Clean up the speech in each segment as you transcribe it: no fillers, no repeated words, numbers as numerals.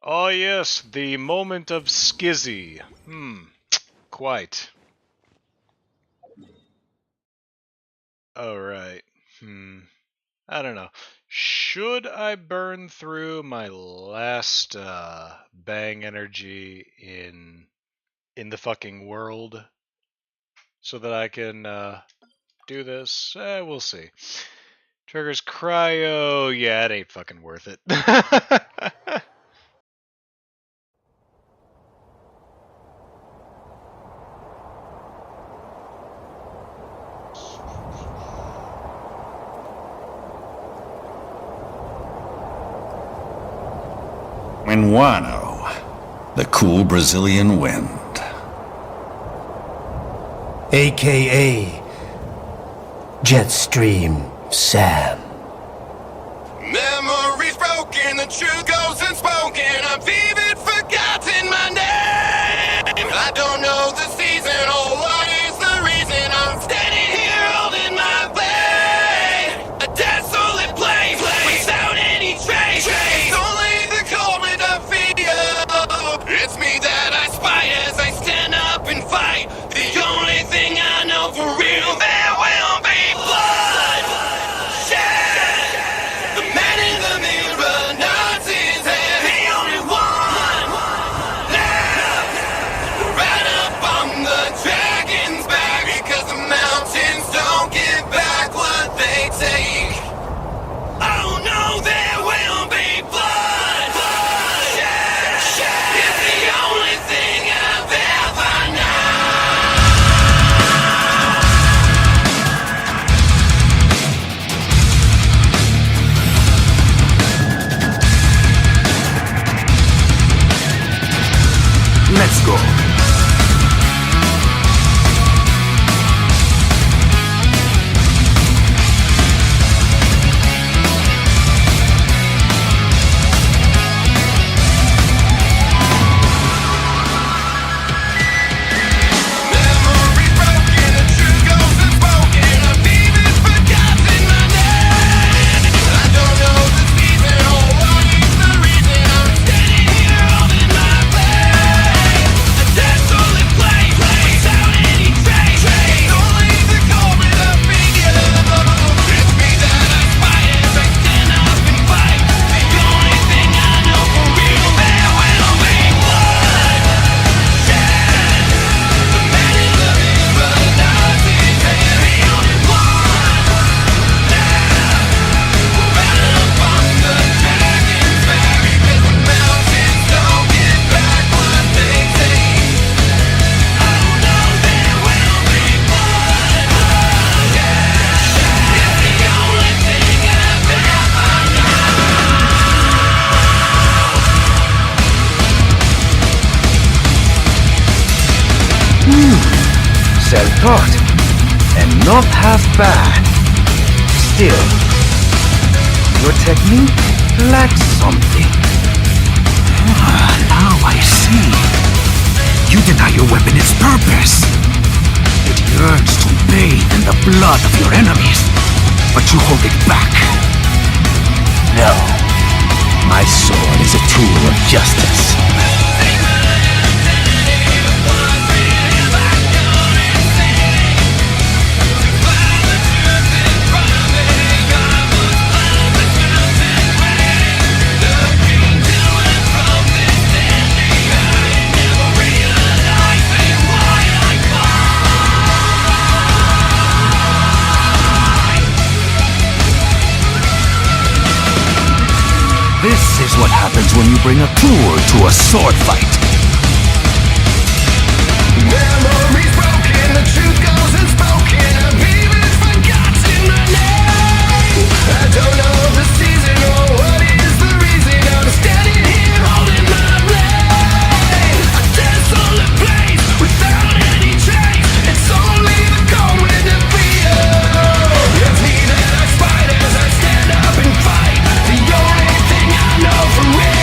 Oh yes, the moment of skizzy. Quite. Alright. I don't know. Should I burn through my last bang energy in the fucking world so that I can do this? We'll see. Triggers cryo. Yeah, it ain't fucking worth it. Wano, the cool Brazilian wind. AKA Jetstream Sam. Memories broken, the truth goes unspoken. I've even forgotten my name. I don't know the season or what is the reason I'm standing here holding my blade. A desolate place without any trace. It's only the cold wind I feel. It's me that I spy as I stand up and fight. The only thing I know for real, there will be blood. The man in the mirror nods his head. The only one left. Right up on the dragon's back, because the mountains don't give back what they take. Oh no, there will be blood. It's the only thing I've ever known. Let's go. Memories broken, the truth goes unspoken. I've even forgotten my name. I don't know the season or what is the reason I'm standing here holding my blade. A desolate place without any trace. It's only the cold wind I feel. It's me that I spy as I stand up and fight. The only thing I know for real, there will be blood. The man in the mirror nods his head. The only one left. Right up on the dragon's back, because the mountains don't give back what they take. Oh no, there will be blood. It's the only thing I've ever known. Self-taught, and not half bad. Still, your technique lacks something. Now I see. You deny your weapon its purpose. It yearns to bathe in the blood of your enemies, but you hold it back. No, my sword is a tool of justice. This is what happens when you bring a tool to a sword fight. Memories broken, the truth goes unspoken. I've even forgotten my name. I don't know the season or what is the reason I'm standing here holding my blade. A desolate place without any trace. It's only the cold wind I feel. It's me that I spy as I stand up and fight. The only thing I know for real.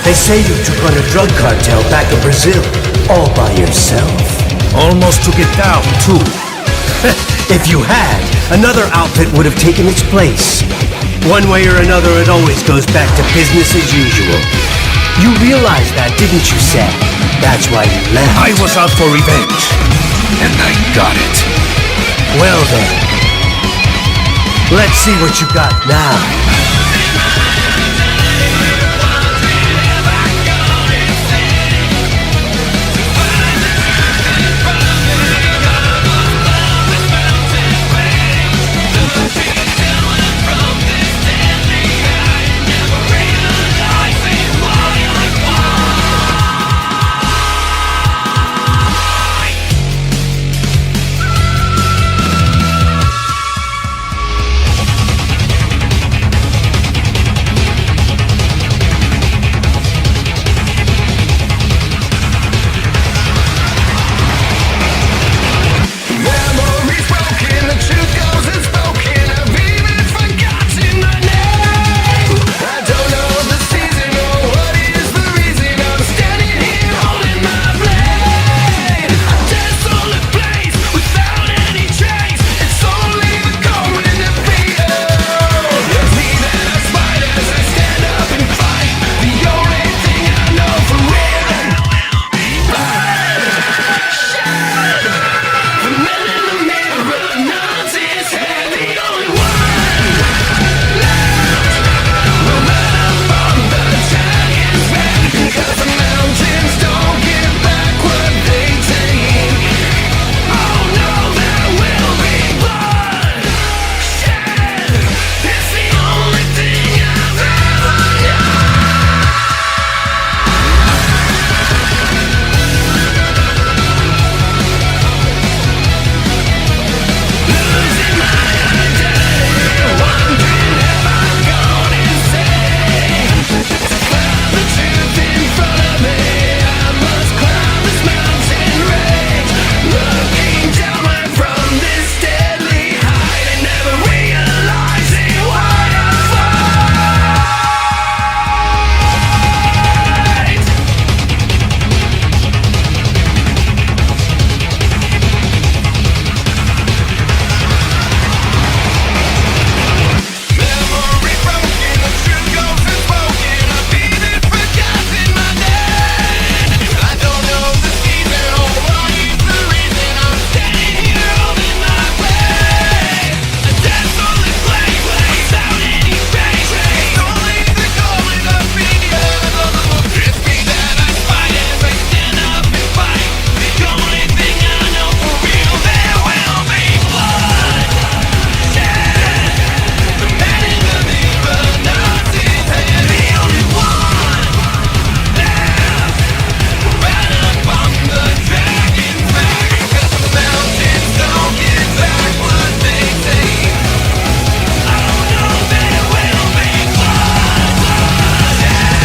They say you took on a drug cartel back in Brazil, all by yourself. Almost took it down, too. If you had, another outfit would have taken its place. One way or another, it always goes back to business as usual. You realized that, didn't you, Sam? That's why you left. I was out for revenge, and I got it. Well then, let's see what you got now. Memories broken, the truth goes unspoken. I've even forgotten my name. I don't know the season or what is the reason I'm standing here holding my blade. A desolate place without any trace. It's only the cold and the fear. It's me that I fight as I stand up and fight. The only thing I know for real. Blood, shed. The man in the mirror nods his head. The only one left. No matter from the dragon's back. Because the mountains don't give back what they take. Oh no, there will be blood shed. It's the only thing I've ever known. Losing my identity, wondering have I gone insane? To find the truth in front of me, I must climb this mountain range. Looking downward from this deadly height and never realizing why I fight. Memory broken, the truth goes unspoken. I've even forgotten my name. I don't know the season or what is the reason I'm standing here holding my blade. A desolate place without any trace. It's only the cold and the fear. It's me that I fight as I stand up and fight. The only thing I know for real, there will be blood shed. The man in the mirror nods his head. The only one left. Right up on the dragon's back. Because the mountains don't give back what they take. Oh no, there will be blood shed.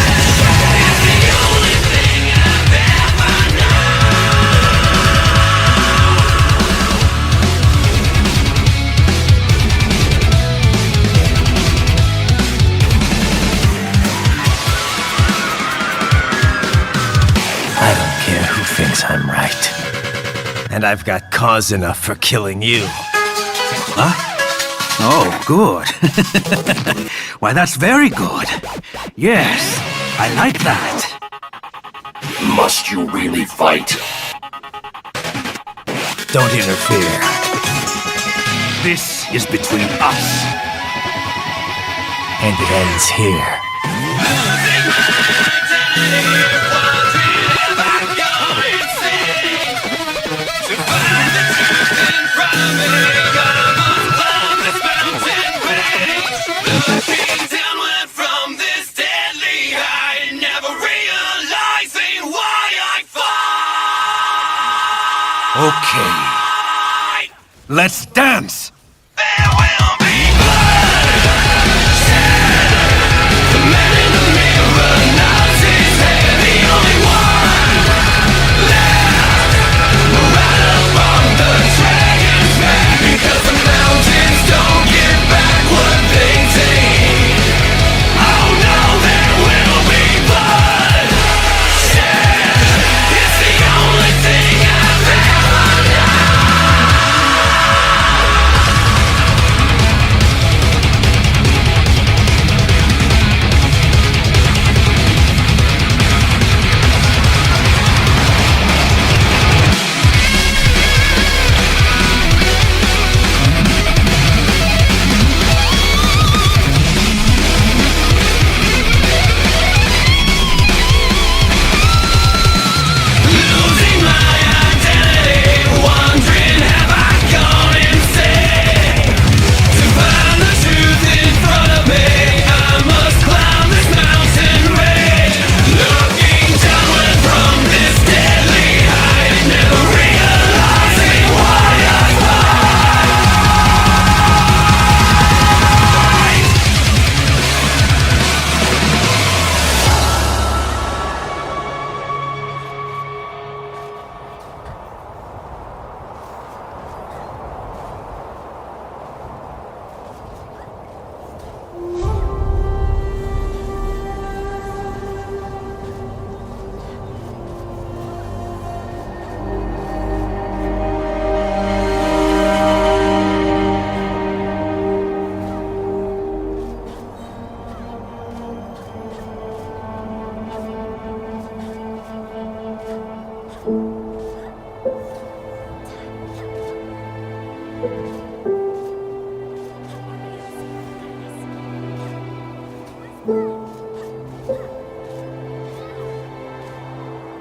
It's the only thing I've ever known. I don't care who thinks I'm right. And I've got cause enough for killing you. Huh? Oh, good. Why, that's very good. Yes, I like that. Must you really fight? Don't interfere. This is between us. And it ends here. Okay. Let's dance! There will be blood shed. The man in the mirror nods his head. The only one left. Right up on the dragon's back. Because the mountains don't give back what they take. Oh no, there will be blood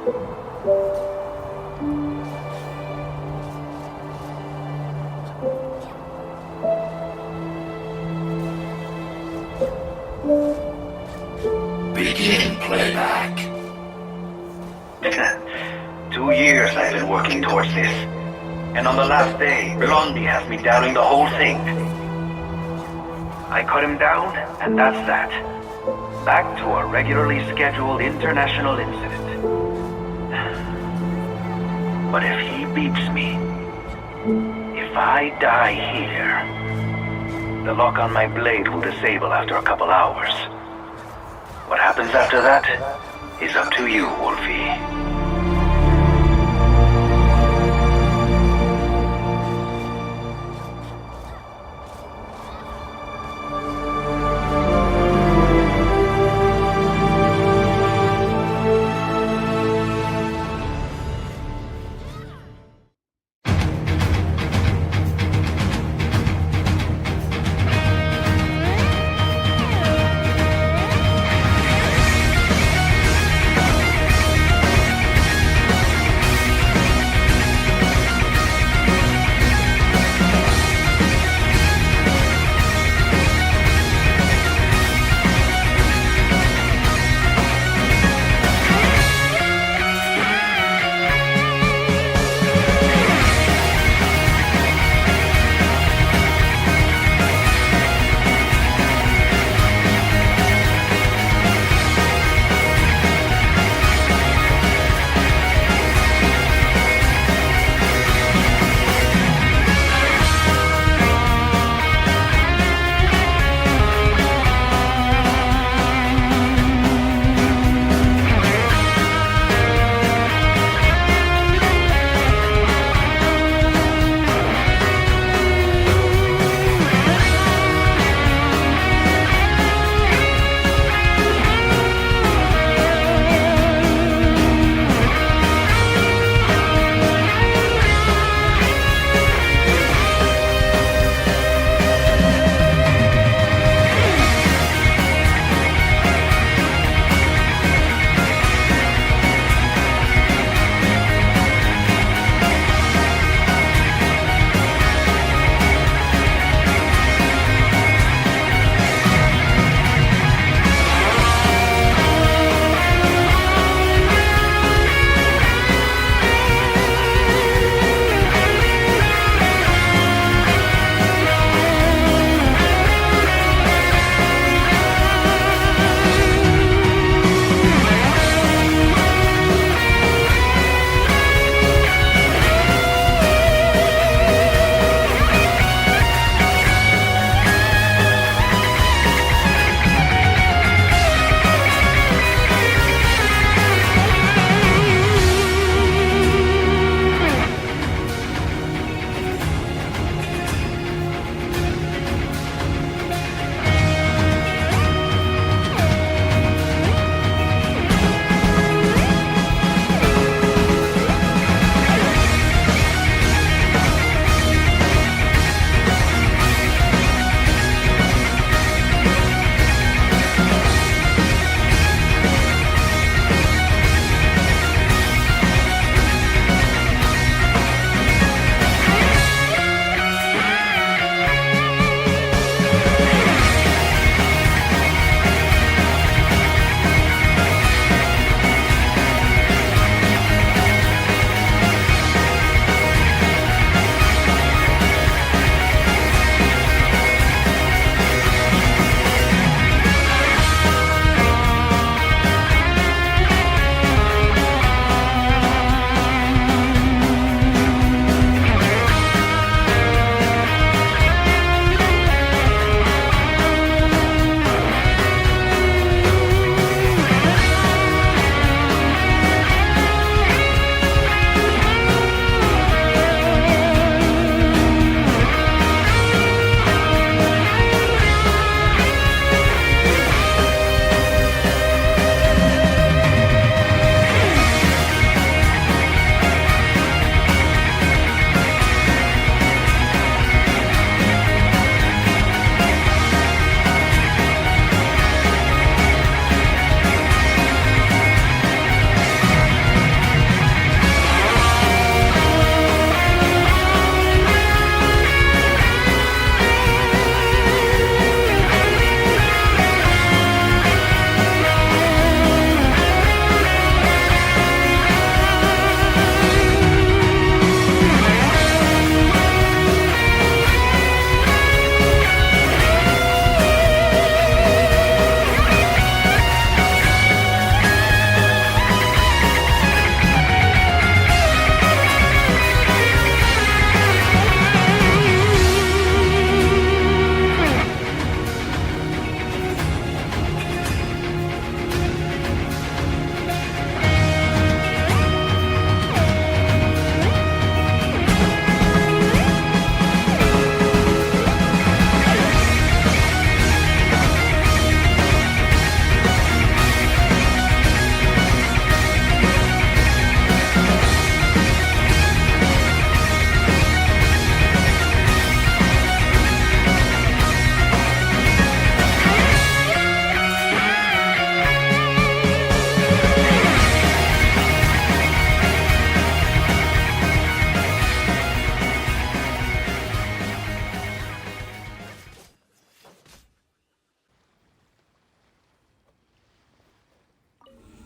Begin playback. 2 years I've been working towards this. And on the last day, Blondie has me doubting the whole thing. I cut him down, and that's that. Back to a regularly scheduled international incident. But if he beeps me, if I die here, the lock on my blade will disable after a couple hours. What happens after that is up to you, Wolfie.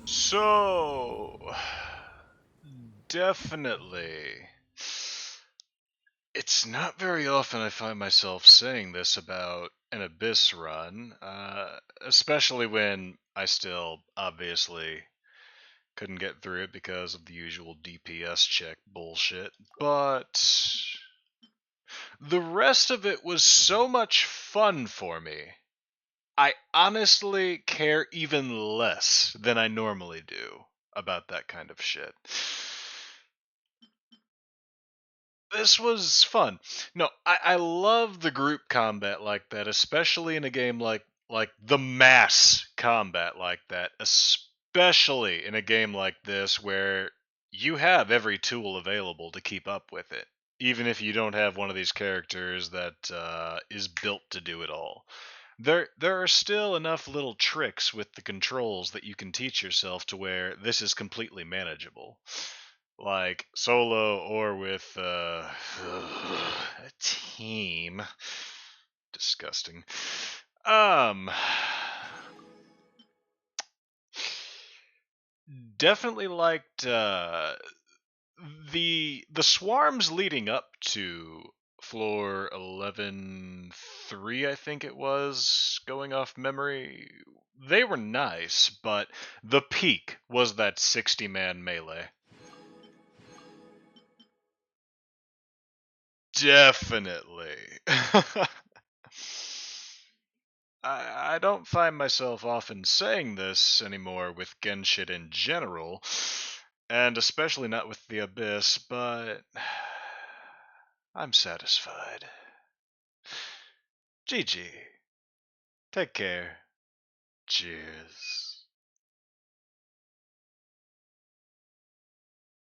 So, definitely. It's not very often I find myself saying this about an Abyss run, especially when I still obviously couldn't get through it because of the usual DPS check bullshit. But the rest of it was so much fun for me. I honestly care even less than I normally do about that kind of shit. This was fun. No, I love the group combat like that, especially in a game like the mass combat like that, especially in a game like this where you have every tool available to keep up with it, even if you don't have one of these characters that is built to do it all. There are still enough little tricks with the controls that you can teach yourself to where this is completely manageable. Like solo or with a team. Disgusting. Um Definitely liked the swarms leading up to floor 11-3, I think it was, going off memory. They were nice, but the peak was that 60-man melee. Definitely. I don't find myself often saying this anymore with Genshin in general, and especially not with the Abyss, but I'm satisfied. GG. Take care. Cheers.